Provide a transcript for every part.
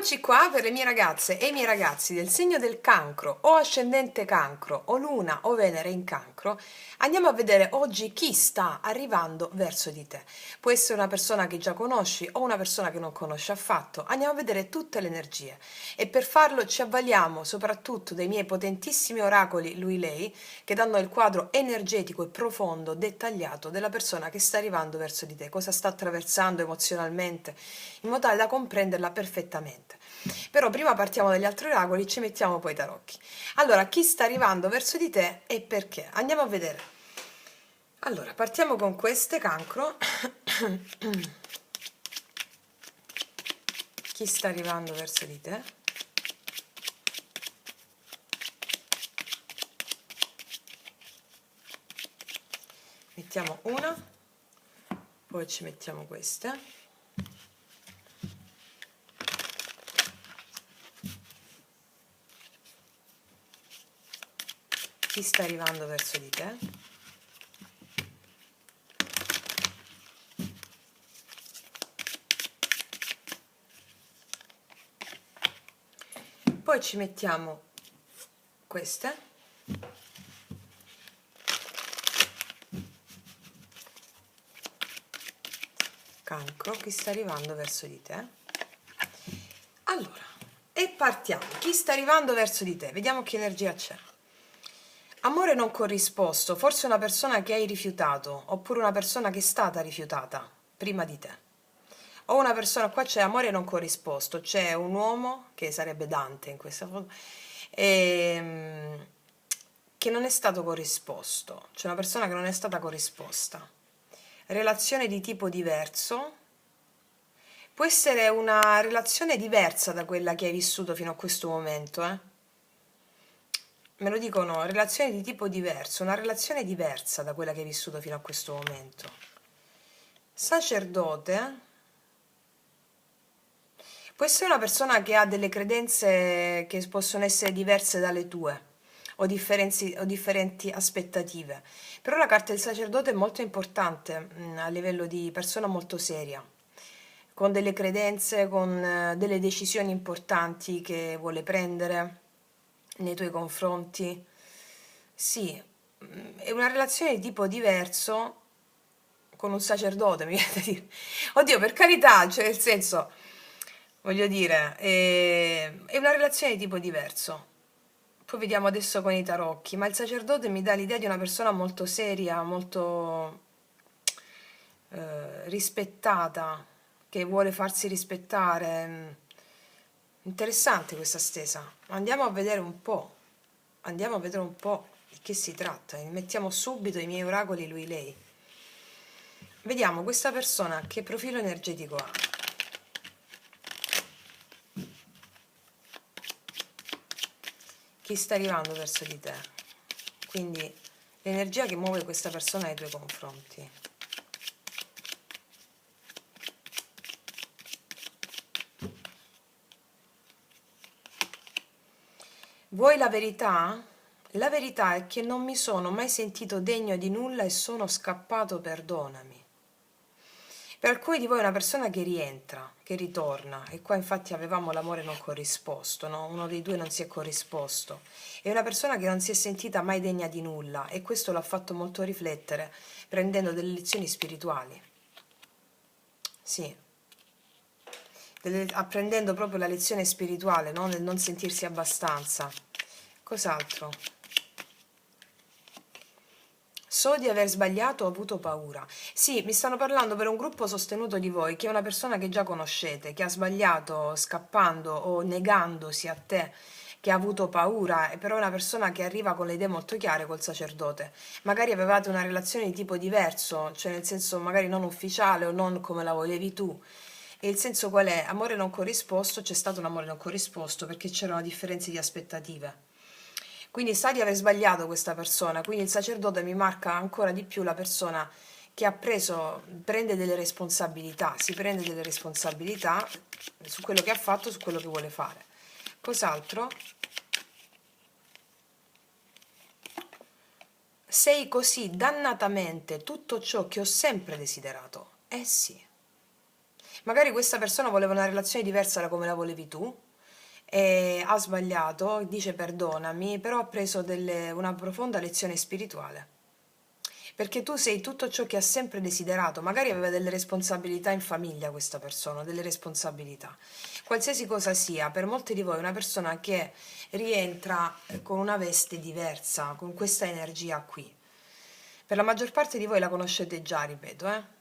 Eccoci qua per le mie ragazze e i miei ragazzi del segno del cancro o ascendente cancro o luna o Venere in cancro. Andiamo a vedere oggi chi sta arrivando verso di te. Può essere una persona che già conosci o una persona che non conosci affatto. Andiamo a vedere tutte le energie e per farlo ci avvaliamo soprattutto dei miei potentissimi oracoli lui-lei che danno il quadro energetico e profondo, dettagliato della persona che sta arrivando verso di te, cosa sta attraversando emozionalmente, in modo tale da comprenderla perfettamente. Però prima partiamo dagli altri oracoli, ci mettiamo poi i tarocchi. Allora, chi sta arrivando verso di te e perché? Andiamo a vedere. Allora, partiamo con queste, cancro. Chi sta arrivando verso di te? Mettiamo una, poi ci mettiamo queste. Chi sta arrivando verso di te? Poi ci mettiamo queste. Cancro, chi sta arrivando verso di te? Allora, e partiamo. Chi sta arrivando verso di te? Vediamo che energia c'è. Amore non corrisposto, forse una persona che hai rifiutato, oppure una persona che è stata rifiutata prima di te. O una persona, qua c'è amore non corrisposto, c'è un uomo, che sarebbe Dante in questa foto, che non è stato corrisposto, c'è una persona che non è stata corrisposta. Relazione di tipo diverso, può essere una relazione diversa da quella che hai vissuto fino a questo momento, Me lo dicono, relazione di tipo diverso, una relazione diversa da quella che hai vissuto fino a questo momento. Sacerdote, può essere una persona che ha delle credenze che possono essere diverse dalle tue o differenti aspettative, però la carta del sacerdote è molto importante a livello di persona molto seria, con delle credenze, con delle decisioni importanti che vuole prendere nei tuoi confronti. Sì, è una relazione di tipo diverso con un sacerdote, mi viene da dire. Oddio, per carità, cioè nel senso, voglio dire, è una relazione di tipo diverso. Poi vediamo adesso con i tarocchi, ma il sacerdote mi dà l'idea di una persona molto seria, molto rispettata, che vuole farsi rispettare. Interessante questa stesa. Andiamo a vedere un po'. Andiamo a vedere un po' di che si tratta. Mettiamo subito i miei oracoli lui-lei. Vediamo questa persona che profilo energetico ha. Chi sta arrivando verso di te? Quindi l'energia che muove questa persona nei tuoi confronti. Vuoi la verità? La verità è che non mi sono mai sentito degno di nulla e sono scappato, perdonami. Per alcuni di voi è una persona che rientra, che ritorna, e qua infatti avevamo l'amore non corrisposto, no? Uno dei due non si è corrisposto. È una persona che non si è sentita mai degna di nulla e questo l'ha fatto molto riflettere, prendendo delle lezioni spirituali. Sì, apprendendo proprio la lezione spirituale, no? Nel non sentirsi abbastanza. Cos'altro? So di aver sbagliato, ho avuto paura. Sì, mi stanno parlando per un gruppo sostenuto di voi, che è una persona che già conoscete, che ha sbagliato scappando o negandosi a te, che ha avuto paura, e però è una persona che arriva con le idee molto chiare col sacerdote. Magari avevate una relazione di tipo diverso, cioè nel senso magari non ufficiale o non come la volevi tu. E il senso qual è? Amore non corrisposto, c'è stato un amore non corrisposto perché c'erano differenze di aspettative. Quindi sa di aver sbagliato questa persona, quindi il sacerdote mi marca ancora di più la persona che ha preso, prende delle responsabilità, si prende delle responsabilità su quello che ha fatto, su quello che vuole fare. Cos'altro? Sei così dannatamente tutto ciò che ho sempre desiderato. Eh sì. Magari questa persona voleva una relazione diversa da come la volevi tu, e ha sbagliato, dice perdonami, però ha preso una profonda lezione spirituale. Perché tu sei tutto ciò che ha sempre desiderato, magari aveva delle responsabilità in famiglia questa persona, delle responsabilità. Qualsiasi cosa sia, per molti di voi è una persona che rientra con una veste diversa, con questa energia qui. Per la maggior parte di voi la conoscete già, ripeto, eh?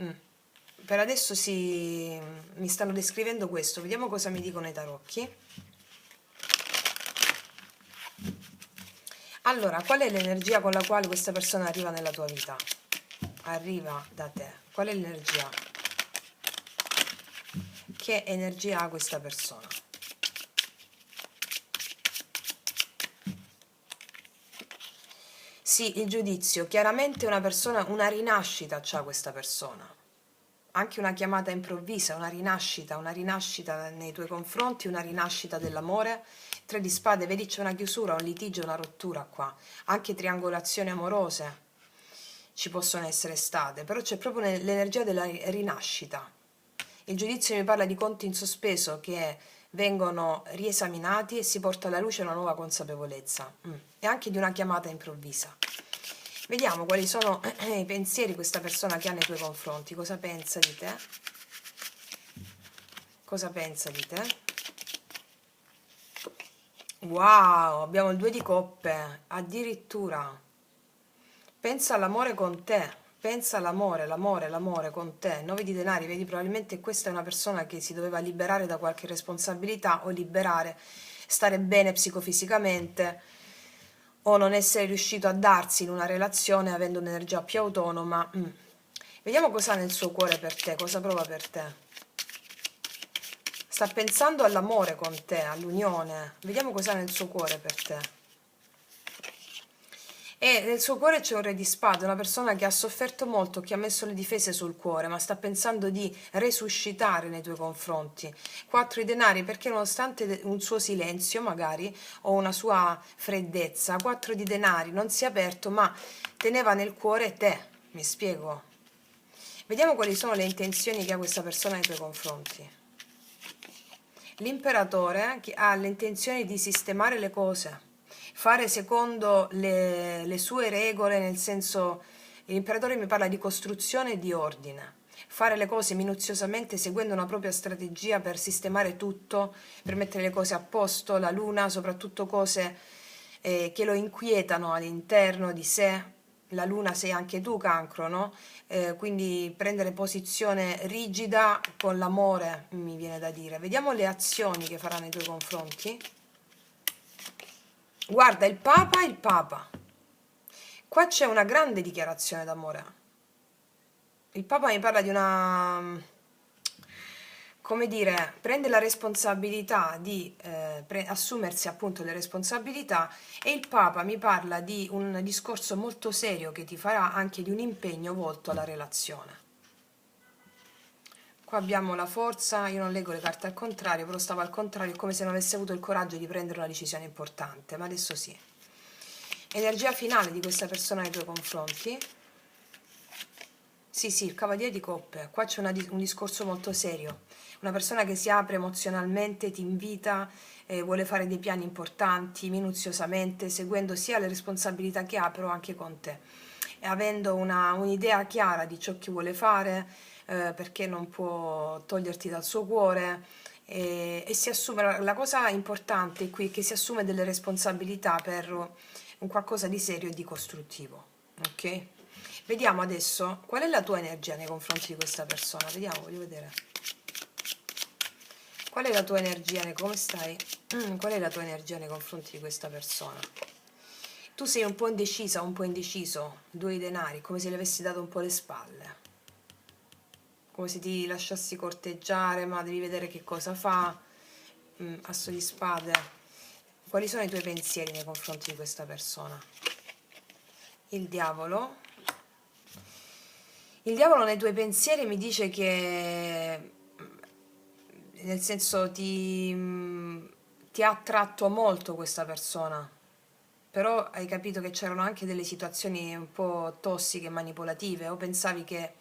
Mm. Per adesso mi stanno descrivendo questo, vediamo cosa mi dicono i tarocchi. Allora, qual è l'energia con la quale questa persona arriva nella tua vita? Arriva da te. Qual è l'energia? Che energia ha questa persona? Sì, il giudizio. Chiaramente una persona, una rinascita c'ha questa persona. Anche una chiamata improvvisa, una rinascita nei tuoi confronti, una rinascita dell'amore. Tre di spade, vedi c'è una chiusura, un litigio, una rottura qua. Anche triangolazioni amorose ci possono essere state, però c'è proprio l'energia della rinascita. Il giudizio mi parla di conti in sospeso che vengono riesaminati e si porta alla luce una nuova consapevolezza, e anche di una chiamata improvvisa. Vediamo quali sono i pensieri questa persona che ha nei tuoi confronti, cosa pensa di te? Cosa pensa di te? Wow, abbiamo il 2 di coppe, addirittura. Pensa all'amore con te, pensa all'amore, l'amore con te. 9 di denari, vedi, probabilmente questa è una persona che si doveva liberare da qualche responsabilità o liberare, stare bene psicofisicamente o non essere riuscito a darsi in una relazione avendo un'energia più autonoma. Vediamo cosa ha nel suo cuore per te, cosa prova per te. Sta pensando all'amore con te, all'unione. Vediamo cosa ha nel suo cuore per te. E nel suo cuore c'è un re di spade, una persona che ha sofferto molto, che ha messo le difese sul cuore, ma sta pensando di resuscitare nei tuoi confronti. 4 di denari, perché nonostante un suo silenzio, magari, o una sua freddezza, 4 di denari non si è aperto, ma teneva nel cuore te. Mi spiego? Vediamo quali sono le intenzioni che ha questa persona nei tuoi confronti. L'imperatore che ha l'intenzione di sistemare le cose, fare secondo le sue regole, nel senso, l'imperatore mi parla di costruzione e di ordine, fare le cose minuziosamente seguendo una propria strategia per sistemare tutto, per mettere le cose a posto, la luna, soprattutto cose che lo inquietano all'interno di sé. La luna sei anche tu, cancro, no? Quindi prendere posizione rigida con l'amore, mi viene da dire. Vediamo le azioni che farà nei tuoi confronti. Guarda, il Papa, il Papa. Qua c'è una grande dichiarazione d'amore. Il Papa mi parla di una, come dire, prende la responsabilità di assumersi appunto le responsabilità, e il Papa mi parla di un discorso molto serio che ti farà, anche di un impegno volto alla relazione. Qua abbiamo la forza, io non leggo le carte al contrario, però stava al contrario, è come se non avesse avuto il coraggio di prendere una decisione importante, ma adesso sì. Energia finale di questa persona nei tuoi confronti. Sì, sì, il cavaliere di coppe. Qua c'è un discorso molto serio. Una persona che si apre emozionalmente, ti invita, vuole fare dei piani importanti, minuziosamente, seguendo sia le responsabilità che ha, però anche con te. E avendo un'idea chiara di ciò che vuole fare, perché non può toglierti dal suo cuore, e si assume, la cosa importante qui è che si assume delle responsabilità per un qualcosa di serio e di costruttivo. Ok? Vediamo adesso qual è la tua energia nei confronti di questa persona. Vediamo, voglio vedere. Qual è la tua energia? Come stai? Qual è la tua energia nei confronti di questa persona? Tu sei un po' indecisa, un po' indeciso. 2 di denari, come se le avessi dato un po' le spalle. Come se ti lasciassi corteggiare, ma devi vedere che cosa fa. Asso di spade. Quali sono i tuoi pensieri nei confronti di questa persona? Il diavolo. Il diavolo nei tuoi pensieri mi dice che, nel senso, ti ha attratto molto questa persona, però hai capito che c'erano anche delle situazioni un po' tossiche e manipolative, o pensavi che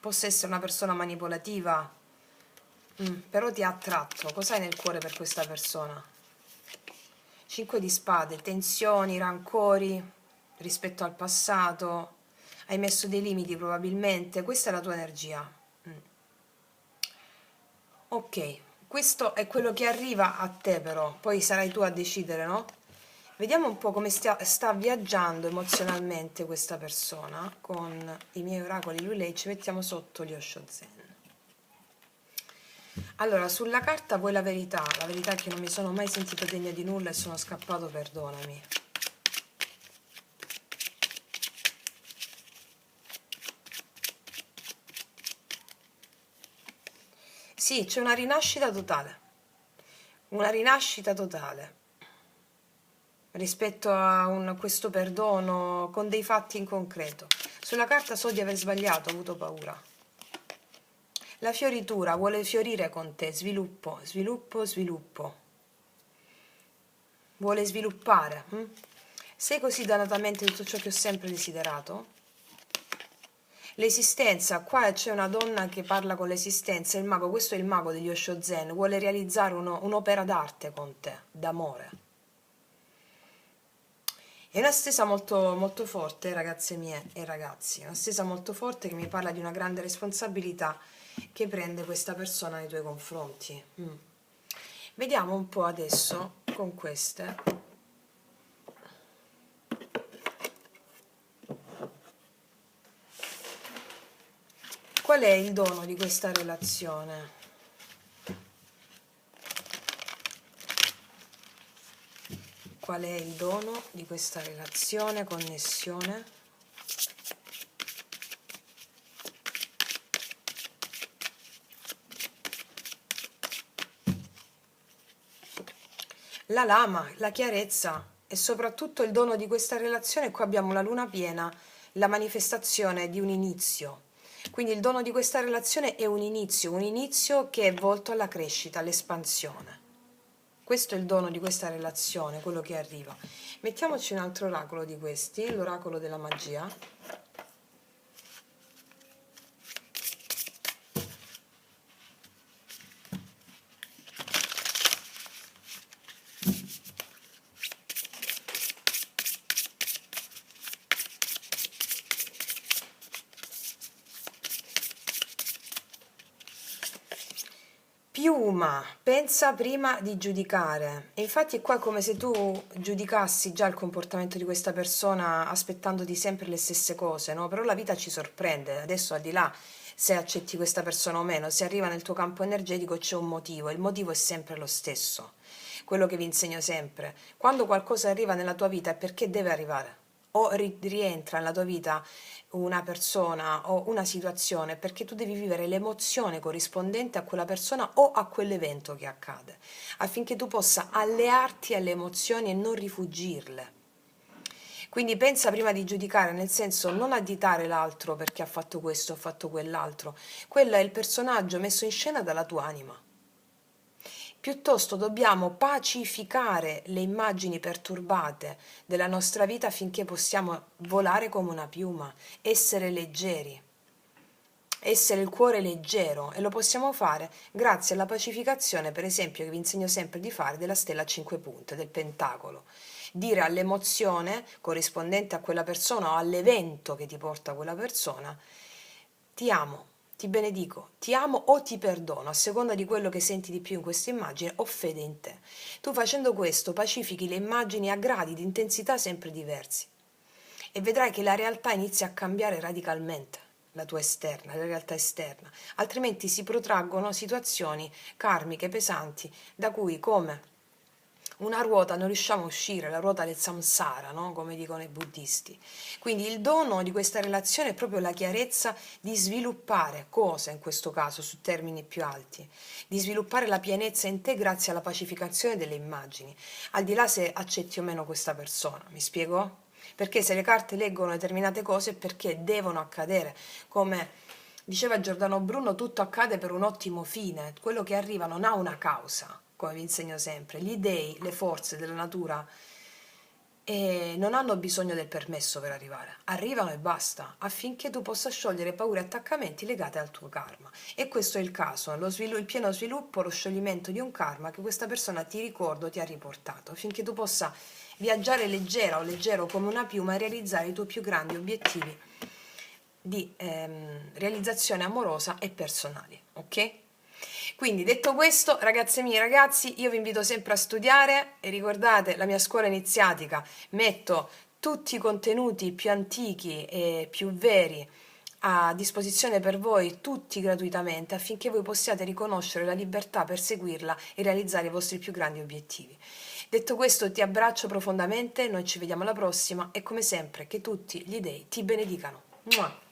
possa essere una persona manipolativa, però ti ha attratto. Cos'hai nel cuore per questa persona? 5 di spade, tensioni, rancori rispetto al passato, hai messo dei limiti probabilmente, questa è la tua energia. Ok, questo è quello che arriva a te però, poi sarai tu a decidere, no? Vediamo un po' come sta viaggiando emozionalmente questa persona con i miei oracoli lui lei, ci mettiamo sotto gli Osho Zen. Allora, sulla carta vuoi la verità è che non mi sono mai sentito degna di nulla e sono scappato, perdonami. Sì, c'è una rinascita totale. Una rinascita totale rispetto a questo perdono con dei fatti in concreto. Sulla carta so di aver sbagliato, ho avuto paura. La fioritura vuole fiorire con te, sviluppo, sviluppo, sviluppo. Vuole sviluppare. Sei così dannatamente tutto ciò che ho sempre desiderato? L'esistenza, qua c'è una donna che parla con l'esistenza, il mago, questo è il mago degli Osho Zen, vuole realizzare un'opera d'arte con te, d'amore. È una stesa molto, molto forte, ragazze mie e ragazzi, una stesa molto forte che mi parla di una grande responsabilità che prende questa persona nei tuoi confronti. Vediamo un po' adesso con queste. Qual è il dono di questa relazione? Qual è il dono di questa relazione, connessione? La lama, la chiarezza e soprattutto il dono di questa relazione, qua abbiamo la luna piena, la manifestazione di un inizio. Quindi il dono di questa relazione è un inizio che è volto alla crescita, all'espansione. Questo è il dono di questa relazione, quello che arriva. Mettiamoci un altro oracolo di questi, l'oracolo della magia. Piuma, pensa prima di giudicare. E infatti qua è come se tu giudicassi già il comportamento di questa persona aspettandoti sempre le stesse cose, no? Però la vita ci sorprende. Adesso al di là se accetti questa persona o meno, se arriva nel tuo campo energetico c'è un motivo, il motivo è sempre lo stesso. Quello che vi insegno sempre. Quando qualcosa arriva nella tua vita è perché deve arrivare. O rientra nella tua vita una persona o una situazione perché tu devi vivere l'emozione corrispondente a quella persona o a quell'evento che accade, affinché tu possa allearti alle emozioni e non rifugirle. Quindi pensa prima di giudicare, nel senso non additare l'altro perché ha fatto questo o fatto quell'altro. Quello è il personaggio messo in scena dalla tua anima. Piuttosto dobbiamo pacificare le immagini perturbate della nostra vita affinché possiamo volare come una piuma, essere leggeri, essere il cuore leggero, e lo possiamo fare grazie alla pacificazione, per esempio, che vi insegno sempre di fare, della stella a 5 punte, del pentacolo. Dire all'emozione corrispondente a quella persona o all'evento che ti porta quella persona: ti amo, ti benedico, ti amo o ti perdono, a seconda di quello che senti di più in questa immagine, ho fede in te. Tu facendo questo pacifichi le immagini a gradi di intensità sempre diversi e vedrai che la realtà inizia a cambiare radicalmente, la tua esterna, la realtà esterna, altrimenti si protraggono situazioni karmiche pesanti da cui, come una ruota, non riusciamo a uscire, la ruota del samsara, no? Come dicono i buddisti. Quindi il dono di questa relazione è proprio la chiarezza di sviluppare cosa, in questo caso, su termini più alti, di sviluppare la pienezza in te grazie alla pacificazione delle immagini, al di là se accetti o meno questa persona. Mi spiego? Perché se le carte leggono determinate cose è perché devono accadere, come diceva Giordano Bruno, tutto accade per un ottimo fine, quello che arriva non ha una causa, come vi insegno sempre. Gli dei, le forze della natura e non hanno bisogno del permesso per arrivare, arrivano e basta, affinché tu possa sciogliere paure e attaccamenti legati al tuo karma. E questo è il caso, il pieno sviluppo, lo scioglimento di un karma che questa persona, ti ricordo, ti ha riportato, affinché tu possa viaggiare leggera o leggero come una piuma e realizzare i tuoi più grandi obiettivi di realizzazione amorosa e personali, ok? Quindi detto questo, ragazze mie, ragazzi, io vi invito sempre a studiare e ricordate la mia scuola iniziatica, metto tutti i contenuti più antichi e più veri a disposizione per voi, tutti gratuitamente, affinché voi possiate riconoscere la libertà, perseguirla e realizzare i vostri più grandi obiettivi. Detto questo, ti abbraccio profondamente, noi ci vediamo alla prossima e come sempre che tutti gli dei ti benedicano. Mua!